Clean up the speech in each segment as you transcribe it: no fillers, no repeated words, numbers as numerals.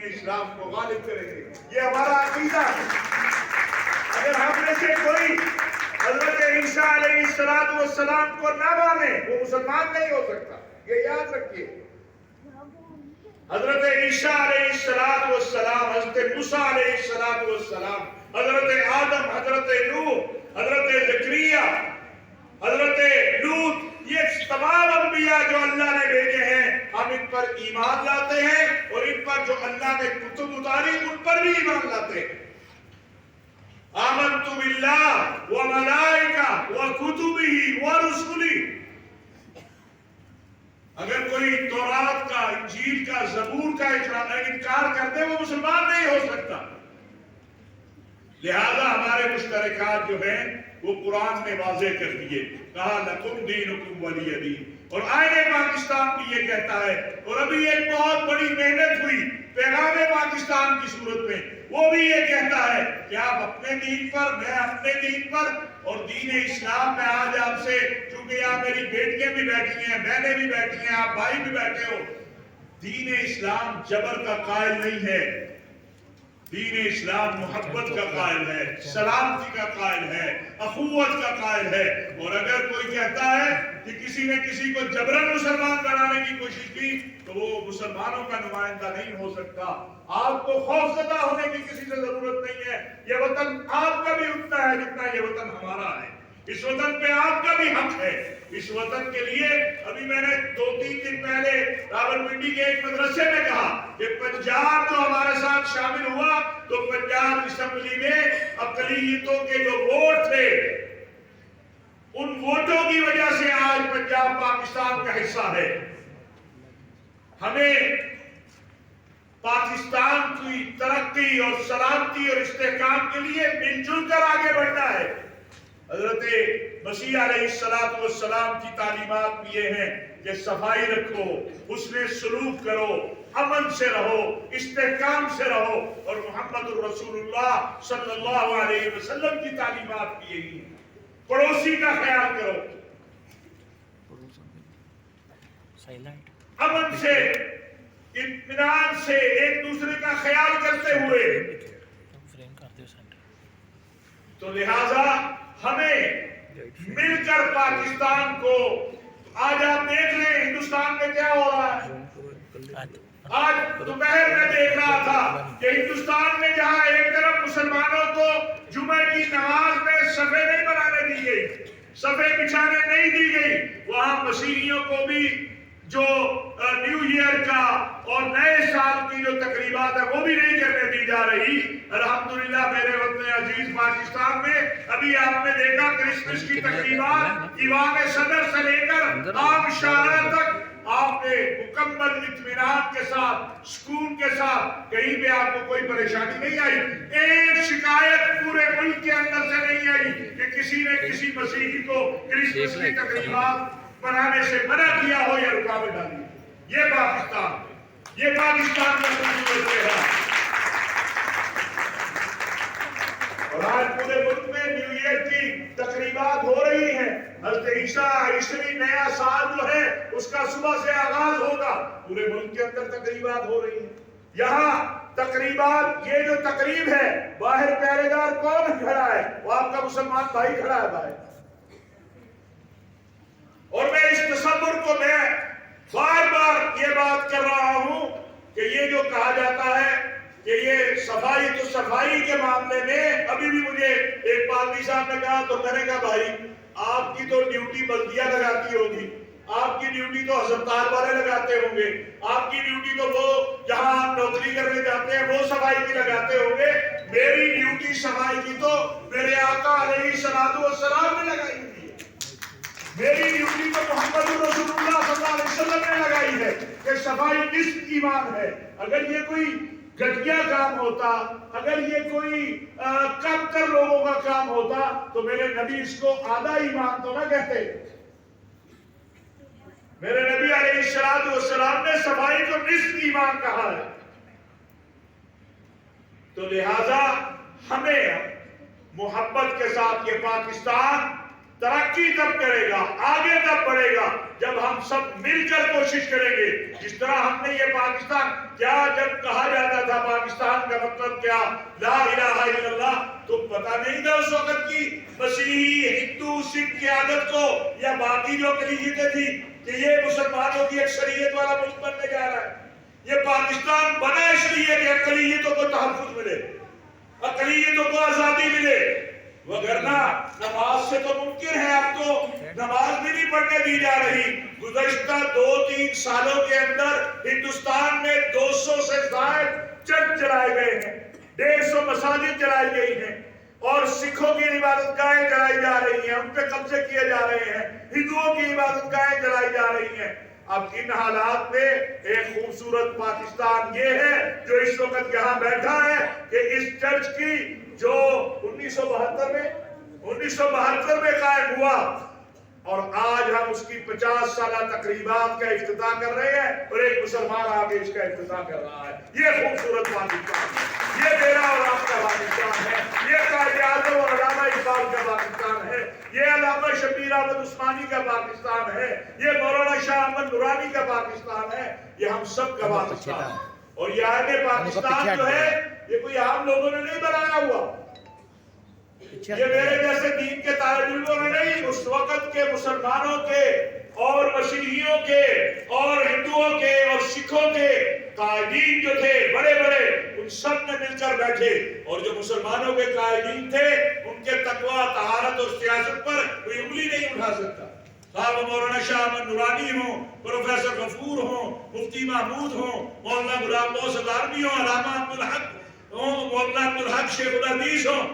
اسلام کو غالب کریں گے. یہ ہمارا عقیدہ ہے. اگر ہم میں سے کوئی حضرت عیسیٰ علیہ السلام کو نہ مانے وہ مسلمان نہیں ہو سکتا. یہ یاد رکھیے. حضرت عیسیٰ علیہ السلام، حضرت موسیٰ علیہ السلام، حضرت آدم، حضرت نوح، حضرت زکریا، حضرت لوط، یہ تمام انبیاء جو اللہ نے بھیجے ہیں ہم ان پر ایمان لاتے ہیں، اور ان پر جو اللہ نے کتب اتاری ان پر بھی ایمان لاتے ہیں. آمنت باللہ وملائکہ وکتبہ ورسلہ. اگر کوئی تورات کا، انجیل کا، زبور کا انکار کرتے وہ مسلمان نہیں ہو سکتا. لہذا ہمارے مشترکات جو ہیں وہ قرآن نے واضح کر دیے. کہا لکم دینکم ولی دین. اور آئین پاکستان بھی یہ کہتا ہے. اور ابھی ایک بہت بڑی محنت ہوئی پیغام پاکستان کی صورت میں، وہ بھی یہ کہتا ہے کہ آپ اپنے دین پر، میں اپنے دین پر. اور دین اسلام میں آج آپ سے، چونکہ یہاں میری بیٹیاں بھی بیٹھی ہیں، بہنیں بھی بیٹھی ہیں، آپ بھائی بھی بیٹھے ہو، دین اسلام جبر کا قائل نہیں ہے. دین اسلام محبت کا قائل ہے، سلامتی کا قائل ہے، اخوت کا قائل ہے. اور اگر کوئی کہتا ہے کہ کسی نے کسی کو جبرن مسلمان بنانے کی کوشش کی تو وہ مسلمانوں کا نمائندہ نہیں ہو سکتا. آپ کو خوف زدہ ہونے کی کسی سے ضرورت نہیں ہے. یہ وطن آپ کا بھی اتنا ہے جتنا یہ وطن ہمارا ہے. اس وطن پہ آپ کا بھی حق ہے. اس وطن کے لیے ابھی میں نے 2-3 دن پہلے راولپنڈی کے ایک مدرسے میں کہا کہ پنجاب جو ہمارے ساتھ شامل ہوا تو پنجاب اسمبلی میں اقلیتوں کے جو ووٹ تھے ان ووٹوں کی وجہ سے آج پنجاب پاکستان کا حصہ ہے. ہمیں پاکستان کی ترقی اور سلامتی اور استحکام کے لیے مل جل کر آگے بڑھنا ہے. حضرت مسیح علیہ السلام کی تعلیمات بھی یہ ہیں کہ صفائی رکھو، حسن سلوک کرو، امن سے رہو، استحکام سے رہو. اور محمد الرسول اللہ صلی اللہ علیہ وسلم کی تعلیمات بھی یہی ہیں. پڑوسی کا خیال کرو، امن سے، اطمینان سے، ایک دوسرے کا خیال کرتے ہوئے. تو لہذا ہمیں مل کر پاکستان کو، آج آپ دیکھ لیں ہندوستان میں کیا ہو رہا ہے. آج دوپہر میں دیکھ رہا تھا کہ ہندوستان میں جہاں ایک طرف مسلمانوں کو جمعہ کی نماز میں صفیں نہیں بنانے دی گئی، صفیں بچھانے نہیں دی گئی، وہاں مسیحیوں کو بھی جو نیو ایئر کا اور نئے سال کی جو تقریبات ہیں وہ بھی نہیں کرنے دی جا رہی. الحمدللہ میرے وطن عزیز پاکستان میں ابھی آپ نے دیکھا کرسمس کی تقریبات ایوان صدر سے لے کر عام شارع تک آپ نے مکمل اطمینان کے ساتھ، سکون کے ساتھ، کہیں پہ آپ کو کوئی پریشانی نہیں آئی. ایک شکایت پورے ملک کے اندر سے نہیں آئی کہ کسی نے کسی مسیحی کو کرسمس کی تقریبات بنانے سے منع کیا ہو یا رکاوٹ ڈالی. یہ پاکستان ہے، یہ پاکستان کا خوبصورت چہرہ. اور آج پورے ملک میں نیو ایئر کی تقریبات ہو رہی ہیں. حضرت عیسوی نیا سال جو ہے اس کا صبح سے آغاز ہوگا. پورے ملک کے اندر تقریبات ہو رہی ہیں. یہاں تقریبات، یہ جو تقریب ہے باہر پہرے دار کون کھڑا ہے؟ وہ آپ کا مسلمان بھائی کھڑا ہے باہر. اور میں اس تصور کو میں بار بار یہ بات کر رہا ہوں کہ یہ جو کہا جاتا ہے کہ یہ صفائی، تو صفائی کے معاملے میں ابھی بھی مجھے ایک پادری صاحب نے کہا، تو میں نے کہا بھائی آپ کی تو ڈیوٹی بلدیہ لگاتی ہوگی، آپ کی ڈیوٹی تو ہسپتال والے لگاتے ہوں گے، آپ کی ڈیوٹی تو وہ جہاں آپ نوکری کرنے جاتے ہیں وہ صفائی کی لگاتے ہوں گے. میری ڈیوٹی صفائی کی تو میرے آقا علیہ السلام نے لگائی ہوئی ہے. میری ڈیوٹی تو محمد رسول اللہ صلی اللہ علیہ وسلم نے لگائی ہے کہ صفائی نصف ایمان ہے. اگر یہ کوئی گھٹیا کام ہوتا، اگر یہ کوئی کم تر لوگوں کا کام ہوتا تو میرے نبی اس کو آدھا ایمان تو نہ کہتے. میرے نبی علیہ السلام نے صفائی کو نصف ایمان کہا ہے. تو لہذا ہمیں محبت کے ساتھ یہ پاکستان ترقی تب کرے گا، آگے تب بڑھے گا جب ہم سب مل کر کوشش کریں گے. جس طرح ہم نے یہ پاکستان، کیا جب کہا جاتا تھا مطلب کیا؟ لا الہ الا اللہ. تم پتہ نہیں تھا اس وقت کی مسیحی ہندو سکھ کی عادت کو یا باقی جو اقلیتیں تھی کہ یہ مسلمانوں کی اکثریت والا ملک بننے جا رہا ہے. یہ پاکستان بنا اس لیے کہ اقلیتوں کو تحفظ ملے, اقلیتوں کو آزادی ملے, وگرنہ نماز سے تو ممکن ہے. اب تو نماز بھی نہیں پڑھنے دی جا رہی. گزشتہ 2-3 سالوں کے اندر ہندوستان میں 200 سے زائد چرچ چلائے گئے ہیں, 150 مساجد چلائی گئی ہیں, اور سکھوں کی عبادت گاہیں چلائی جا رہی ہیں, ان پہ قبضے کیے جا رہے ہیں, ہندوؤں کی عبادت گاہیں چلائی جا رہی ہیں. اب ان حالات میں ایک خوبصورت پاکستان یہ ہے جو اس وقت یہاں بیٹھا ہے کہ اس چرچ کی جو 1972 میں قائم ہوا, اور آج ہم اس کی 50 سالہ تقریبات کا افتتاح کر رہے ہیں, اور ایک مسلمان آگے اس کا افتتاح کر رہا ہے. یہ خوبصورت پاکستان ہے, یہ میرا اور آپ کا پاکستان ہے, یہ قائد اعظم اور علامہ اقبال کا پاکستان ہے, یہ علامہ شبیر احمد عثمانی کا پاکستان ہے, یہ مولانا شاہ احمد نورانی کا پاکستان ہے, یہ ہم سب کا پاکستان ہے. اور یہ آئین پاکستان جو ہے یہ کوئی عام لوگوں نے نہیں بنایا ہوا, یہ میرے جیسے دین کے طالب علموں نے نہیں, اس وقت کے مسلمانوں کے اور مسیحیوں کے اور ہندوؤں کے اور سکھوں کے قائدین جو تھے بڑے بڑے, ان سب نے مل کر بیٹھے, اور جو مسلمانوں کے قائدین تھے ان کے تقویٰ, طہارت اور سیاست پر کوئی انگلی نہیں اٹھا سکتا. خواہ مولانا شاہ احمد نورانی ہوں, پروفیسر غفور ہوں, مفتی محمود ہوں, مولانا غلام غوث العالمی ہوں, علامہ عبدالحق ہوں, مولانا عبدالحق شیخ الحدیث ہوں.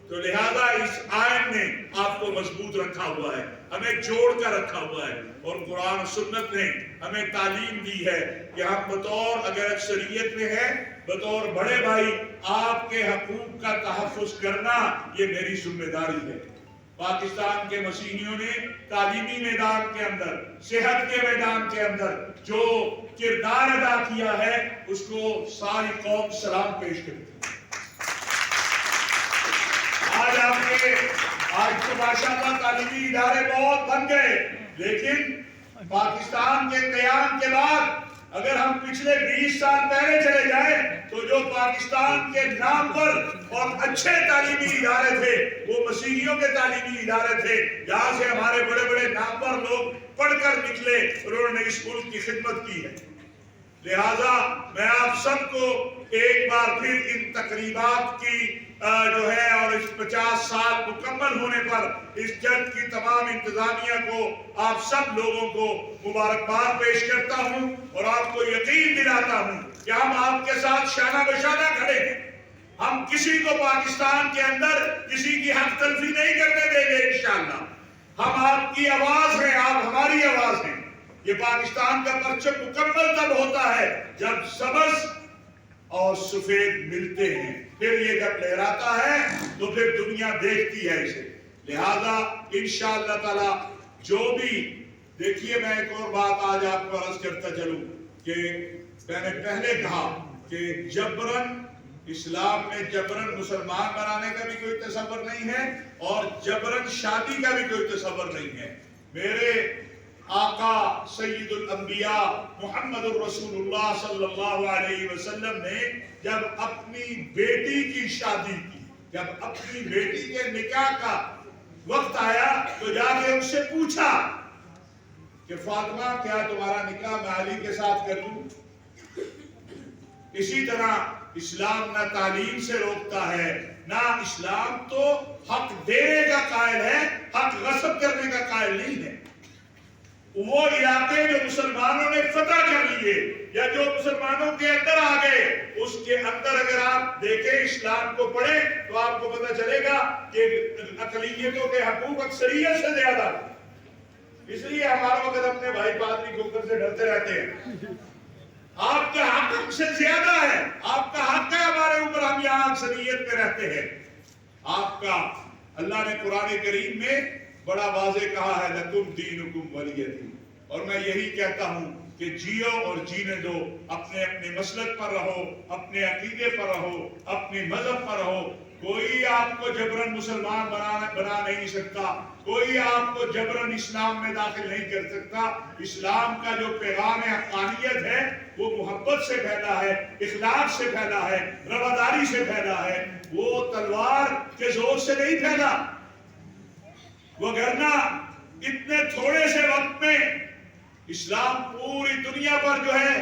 تو لہذا اس آئین نے آپ کو مضبوط رکھا ہوا ہے, ہمیں جوڑ کر رکھا ہوا ہے, اور قرآن سنت نے ہمیں تعلیم دی ہے کہ ہم بطور اگر اکثریت میں ہیں, بطور بڑے بھائی آپ کے حقوق کا تحفظ کرنا یہ میری ذمہ داری ہے. پاکستان کے مسیحیوں نے تعلیمی میدان کے اندر, صحت کے میدان کے اندر جو کردار ادا کیا ہے اس کو ساری قوم سلام پیش کرتی ہے. آج تو ماشاءاللہ تعلیمی ادارے بہت بن گئے, لیکن پاکستان کے قیام کے بعد اگر ہم پچھلے 20 سال پہلے چلے جائیں تو جو پاکستان کے نام پر اور اچھے تعلیمی ادارے تھے وہ مسیحیوں کے تعلیمی ادارے تھے. یہاں سے ہمارے بڑے بڑے نامور لوگ پڑھ کر نکلے اور انہوں نے اس ملک کی خدمت کی ہے. لہذا میں آپ سب کو ایک بار پھر ان تقریبات کی جو ہے اور اس 50 سال مکمل ہونے پر اس چرچ کی تمام انتظامیہ کو, آپ سب لوگوں کو مبارکباد پیش کرتا ہوں, اور آپ کو یقین دلاتا ہوں کہ ہم آپ کے ساتھ شانہ بشانہ کھڑے ہیں. ہم کسی کو پاکستان کے اندر کسی کی حق تلفی نہیں کرنے دیں گے انشاءاللہ. ہم آپ کی آواز ہیں, آپ ہماری آواز ہیں. یہ پاکستان کا پرچم مکمل تب ہوتا ہے جب سبز اور سفید ملتے ہیں, پھر یہ جب لہراتا ہے تو پھر دنیا دیکھتی ہے اسے. لہذا انشاءاللہ تعالی جو بھی, دیکھیے میں ایک اور بات آج آپ کو عرض کرتا چلوں کہ میں نے پہلے کہا کہ جبرن اسلام میں جبرن مسلمان بنانے کا بھی کوئی تصور نہیں ہے اور جبرن شادی کا بھی کوئی تصور نہیں ہے. میرے آقا سید الانبیاء محمد الرسول اللہ صلی اللہ علیہ وسلم نے جب اپنی بیٹی کی شادی کی, جب اپنی بیٹی کے نکاح کا وقت آیا تو جا کے ان سے پوچھا کہ فاطمہ کیا تمہارا نکاح میں علی کے ساتھ کر دوں؟ اسی طرح اسلام نہ تعلیم سے روکتا ہے, نہ اسلام تو حق دینے کا قائل ہے, حق غصب کرنے کا قائل نہیں ہے. وہ علاقے جو مسلمانوں نے فتح کر لیے یا جو مسلمانوں کے اندر آ گئے, اس کے اندر اگر آپ دیکھیں اسلام کو پڑھیں تو آپ کو پتہ چلے گا کہ اقلیتوں کے حقوق اکثریت سے زیادہ. اس لیے ہمارا وقت اپنے بھائی پادری گوکر سے ڈرتے رہتے ہیں. آپ کا حق ہم سے زیادہ ہے, آپ کا حق ہے ہمارے اوپر, ہم یہاں اکثریت میں رہتے ہیں. آپ کا اللہ نے قرآن کریم میں بڑا واضح کہا ہے لکم دینکم ولی دین, اور میں یہی کہتا ہوں کہ جیو اور جینے دو، اپنے اپنے مسلک پر رہو، اپنے عقیدے پر رہو، اپنے مذہب پر رہو، کوئی آپ کو جبرن مسلمان بنا نہیں سکتا، کوئی آپ کو جبرن اسلام میں داخل نہیں کر سکتا۔ اسلام کا جو پیغام حقانیت ہے وہ محبت سے پھیلا ہے، اخلاق سے پھیلا ہے، رواداری سے پھیلا ہے، وہ تلوار کے زور سے نہیں پھیلا۔ وگرنہ اتنے تھوڑے سے وقت میں اسلام پوری دنیا پر جو ہے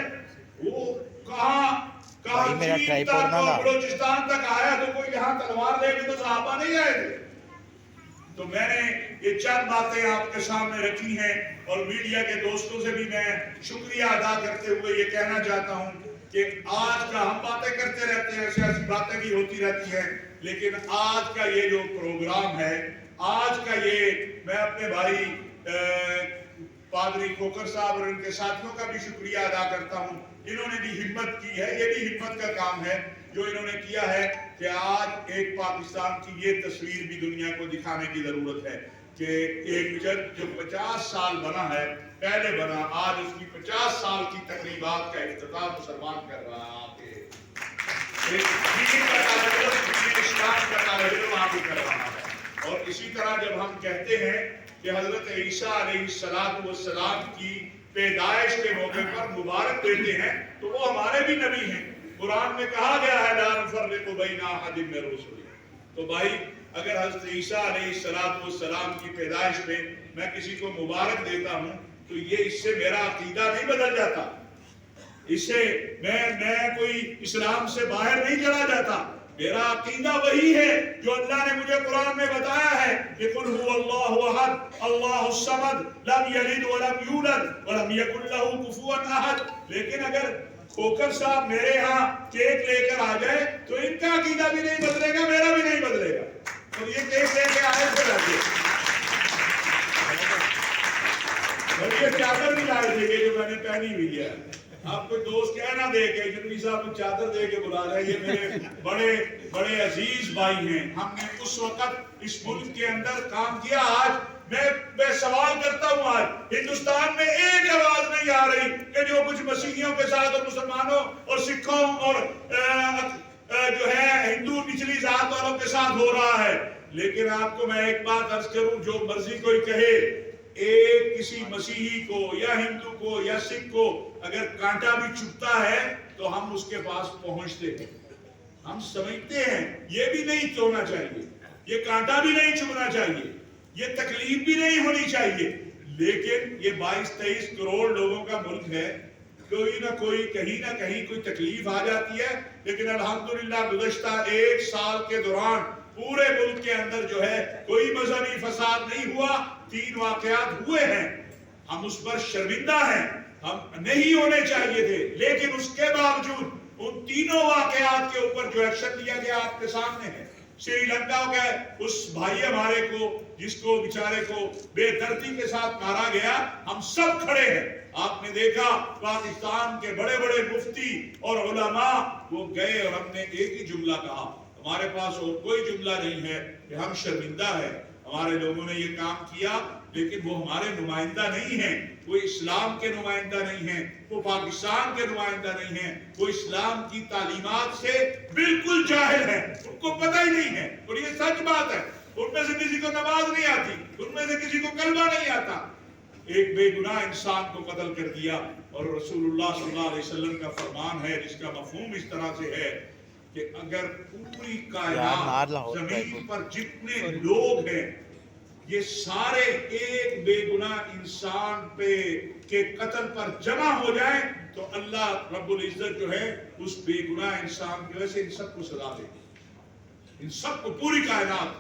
وہ کہاں چین تک اور بلوچستان تک آیا، تو کوئی یہاں تلوار لے کے تو صحابہ نہیں آئے تھے۔ تو میں نے یہ چند باتیں آپ کے سامنے رکھی ہیں، اور میڈیا کے دوستوں سے بھی میں شکریہ ادا کرتے ہوئے یہ کہنا چاہتا ہوں کہ آج کا ہم باتیں کرتے رہتے ہیں، سیاسی باتیں بھی ہوتی رہتی ہیں، لیکن آج کا یہ جو پروگرام ہے، آج کا یہ، میں اپنے بھائی پادری کھوکھر صاحب اور ان کے ساتھیوں کا بھی شکریہ ادا کرتا ہوں۔ انہوں نے بھی ہمت کی ہے، یہ بھی ہمت کا کام ہے جو انہوں نے کیا ہے کہ آج ایک پاکستان کی یہ تصویر بھی دنیا کو دکھانے کی ضرورت ہے کہ ایک جو 50 سال بنا ہے، پہلے بنا، آج اس کی 50 سال کی تقریبات کا افتتاح مسلمان کر رہا ہے۔ آپ ایک دین کا طالب علم، دین اسلام کا طالب علم آپ ہی کر رہا ہے۔ اور اسی طرح جب ہم کہتے ہیں کہ حضرت عیسیٰ علیہ السلام کی پیدائش کے موقع پر مبارک دیتے ہیں، تو وہ ہمارے بھی نبی ہیں۔ قرآن میں کہا گیا ہے لا نفرق بین احد من رسلہ۔ تو بھائی اگر حضرت عیسیٰ علیہ السلام کی پیدائش میں میں کسی کو مبارک دیتا ہوں تو یہ اس سے میرا عقیدہ نہیں بدل جاتا، اس سے میں کوئی اسلام سے باہر نہیں چلا جاتا۔ میرا عقیدہ وہی ہے جو اللہ نے مجھے قرآن میں بتایا ہے کہ قل هو اللہ احد اللہ الصمد لم یلد ولم یولد ولم یکن له کفوا احد۔ لیکن اگر کھوکھر صاحب میرے ہاں کیک لے کر آ جائے تو ان کا عقیدہ بھی نہیں بدلے گا، میرا بھی نہیں بدلے گا۔ اور یہ کیک لے کے آئے تھے لاتے، اور یہ چادر بھی لائے تھے جو میں نے پہنی ہوئی ہے۔ آپ کوئی دوست کہہ نہ دے کہ جنوبی صاحب کو چادر دے کے بلا رہے ہیں، یہ میرے بڑے عزیز بھائی ہیں۔ ہم نے اس وقت اس ملک کے اندر کام کیا۔ آج میں سوال کرتا ہوں، آج ہندوستان میں ایک آواز نہیں آ رہی کہ جو کچھ مسیحیوں کے ساتھ اور مسلمانوں اور سکھوں اور جو ہے ہندو نچلی ذات والوں کے ساتھ ہو رہا ہے۔ لیکن آپ کو میں ایک بات عرض کروں، جو مرضی کوئی کہے، ایک کسی مسیحی کو یا ہندو کو یا سکھ کو اگر کانٹا بھی چبھتا ہے تو ہم اس کے پاس پہنچتے ہیں، ہم سمجھتے ہیں یہ بھی نہیں ہونا چاہیے، یہ کانٹا بھی نہیں چبھنا چاہیے، یہ تکلیف بھی نہیں ہونی چاہیے۔ لیکن یہ 22-23 کروڑ لوگوں کا ملک ہے، کوئی نہ کوئی کہیں نہ کہیں کوئی تکلیف آ جاتی ہے۔ لیکن الحمدللہ گزشتہ ایک سال کے دوران پورے ملک کے اندر جو ہے کوئی مذہبی فساد نہیں ہوا۔ 3 واقعات ہوئے ہیں، ہم اس پر شرمندہ ہیں، ہم نہیں ہونے چاہیے تھے، لیکن اس کے باوجود ان تینوں واقعات کے اوپر جو ایکشن لیا گیا آپ کے سامنے ہے۔ سری لنکا کے اس بھائی ہمارے کو جس کو بیچارے کو بے دردی کے ساتھ مارا گیا، ہم سب کھڑے ہیں۔ آپ نے دیکھا پاکستان کے بڑے بڑے مفتی اور علماء وہ گئے اور ہم نے ایک ہی جملہ کہا، ہمارے پاس اور کوئی جملہ نہیں ہے کہ ہم شرمندہ ہیں، ہمارے لوگوں نے یہ کام کیا، لیکن وہ ہمارے نمائندہ نہیں ہیں، وہ اسلام کے نمائندہ نہیں ہیں، وہ پاکستان کے نمائندہ نہیں ہیں، وہ اسلام کی تعلیمات سے بالکل جاہل ہیں، ان کو پتہ ہی نہیں ہے۔ اور یہ سچ بات ہے، ان میں سے کسی کو نماز نہیں آتی، ان میں سے کسی کو کلمہ نہیں آتا۔ ایک بے گناہ انسان کو قتل کر دیا، اور رسول اللہ صلی اللہ علیہ وسلم کا فرمان ہے جس کا مفہوم اس طرح سے ہے کہ اگر پوری کائنات زمین پر جتنے لوگ ہیں یہ سارے ایک بے گناہ انسان کے قتل پر جمع ہو جائیں تو اللہ رب العزت جو ہے اس بے گناہ انسان کی وجہ سے ان سب کو سزا دے گی، ان سب کو، پوری کائنات۔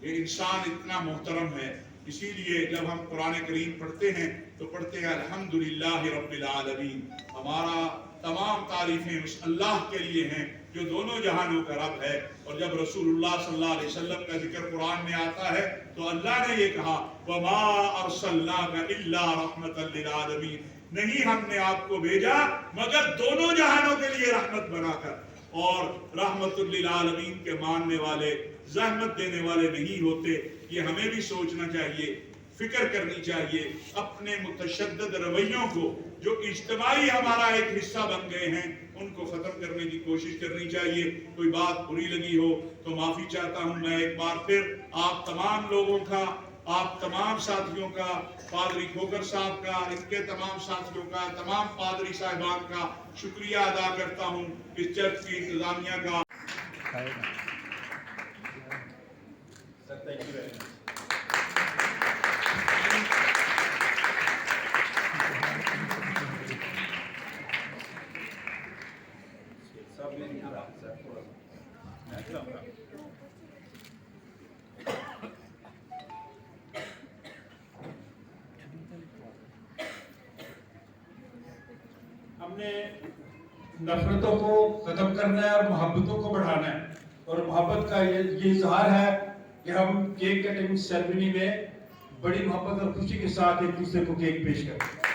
یہ انسان اتنا محترم ہے، اسی لیے جب ہم قرآن کریم پڑھتے ہیں تو پڑھتے ہیں الحمدللہ رب العالمین، ہمارا تمام تعریفیں اس اللہ کے لیے ہیں جو دونوں جہانوں کا رب ہے۔ اور جب رسول اللہ صلی اللہ علیہ وسلم کا ذکر قرآن میں آتا ہے تو اللہ نے یہ کہا وَمَا أَرْسَلْنَاكَ إِلَّا رَحْمَةً لِلْعَالَمِينَ، نہیں ہم نے آپ کو بھیجا مگر دونوں جہانوں کے لیے رحمت بنا کر۔ اور رحمت للعالمین کے ماننے والے زحمت دینے والے نہیں ہوتے، یہ ہمیں بھی سوچنا چاہیے، فکر کرنی چاہیے۔ اپنے متشدد رویوں کو جو اجتماعی ہمارا ایک حصہ بن گئے ہیں ان کو ختم کرنے کی کوشش کرنی چاہیے. کوئی بات بری لگی ہو تو معافی چاہتا ہوں. میں ایک بار پھر آپ تمام لوگوں کا، آپ تمام ساتھیوں کا، پادری کھوکر صاحب کا، ان کے تمام ساتھیوں کا، تمام پادری صاحبان کا شکریہ ادا کرتا ہوں. اس چرچ کی انتظامیہ کا. ہم نے نفرتوں کو ختم کرنا ہے اور محبتوں کو بڑھانا ہے، اور محبت کا یہ اظہار ہے کہ ہم کیک کٹنگ سیرمنی میں بڑی محبت اور خوشی کے ساتھ ایک دوسرے کو کیک پیش کرتے ہیں.